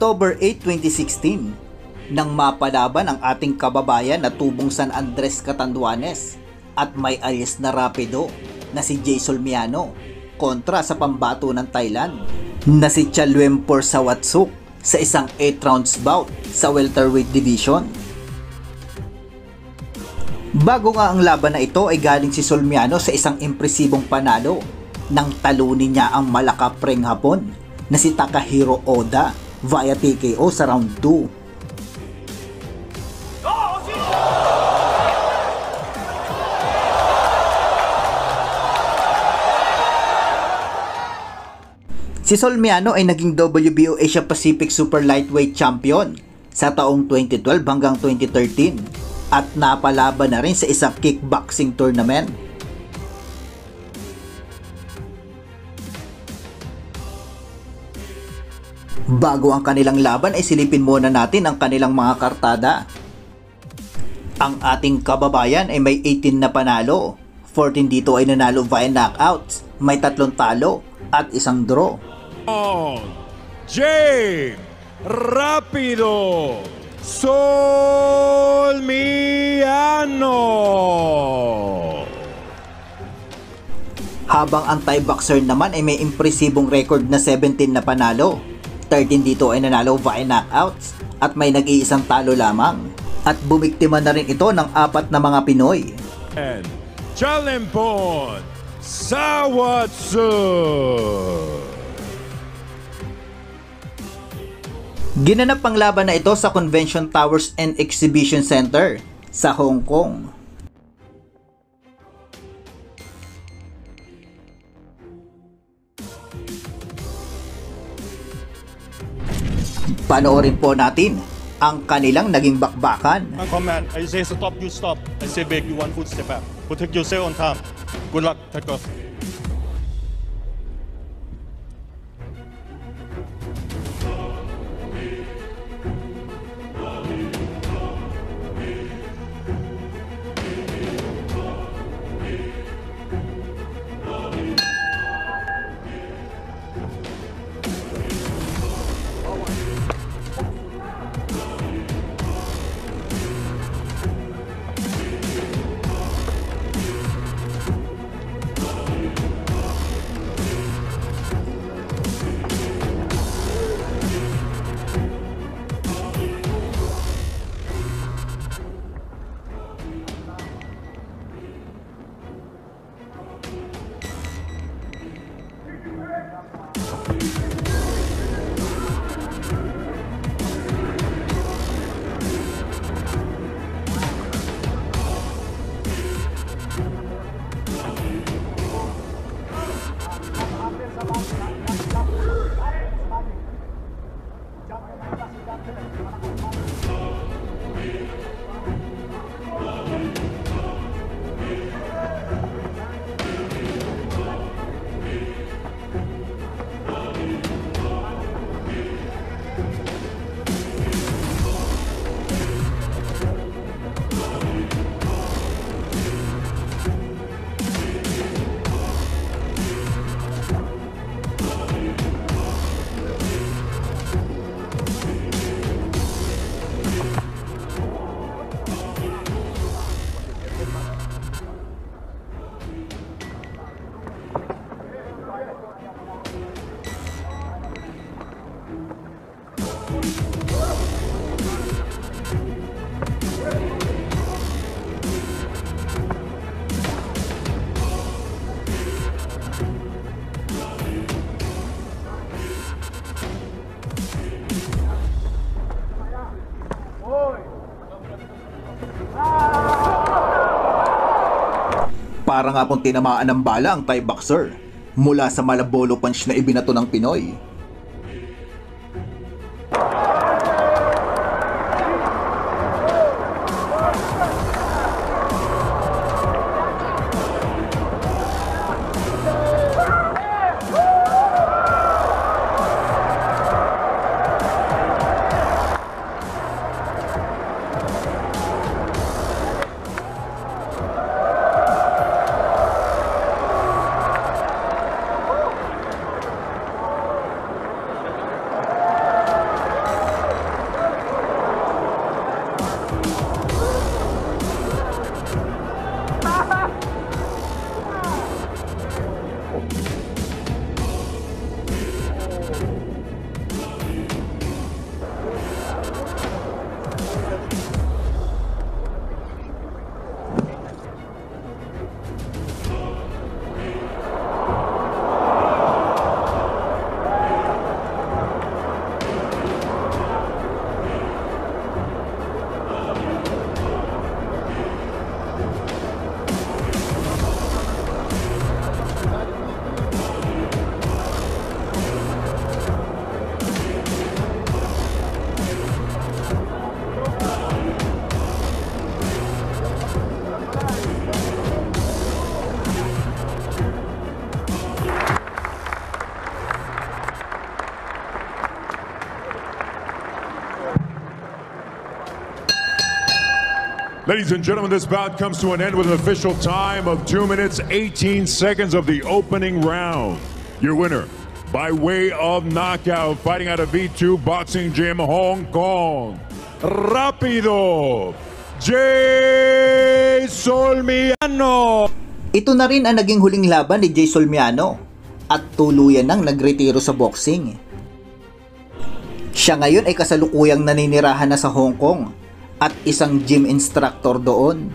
October 8, 2016, nang mapalaban ang ating kababayan na tubong San Andres Catanduanes at may alias na Rapido na si Jay Solmiano kontra sa pambato ng Thailand na si Chalwempor Sawatsuk sa isang 8 rounds bout sa welterweight division. Bago nga ang laban na ito ay galing si Solmiano sa isang impresibong panalo nang talunin niya ang malakapreng Hapon na si Takahiro Oda via TKO sa round 2. Si Solmiano ay naging WBO Asia Pacific Super Lightweight Champion sa taong 2012 hanggang 2013 at napalaban na rin sa isang kickboxing tournament. Bago ang kanilang laban ay silipin muna natin ang kanilang mga kartada. Ang ating kababayan ay may 18 na panalo, 14 dito ay nanalo via knockouts, may 3 talo at 1 draw. Jay Rapido Solmiano. Habang ang Thai boxer naman ay may impresibong record na 17 na panalo, 13 dito ay nanalo via knockouts at may nag-iisang talo lamang. At bumiktima na rin ito ng 4 na mga Pinoy. And Chalwempor Sawatsuk. Ginanap ang laban na ito sa Convention Towers and Exhibition Center sa Hong Kong. Panoorin po natin ang kanilang naging bakbakan. One command, I say stop, you stop. I say back, you 1 foot step back. Protect yourself on time. Good luck, take off. Para nga pong tinamaan ng bala ang Thai boxer mula sa malabolo punch na ibinato ng Pinoy. Ladies and gentlemen, this bout comes to an end with an official time of 2 minutes 18 seconds of the opening round. Your winner, by way of knockout, fighting out of V2 Boxing Gym, Hong Kong, Rapido, Jay Solmiano. Ito na rin ang naging huling laban ni Jay Solmiano at tuluyan nang nagretiro sa boxing. Siya ngayon ay kasalukuyang naninirahan na sa Hong Kong at isang gym instructor doon.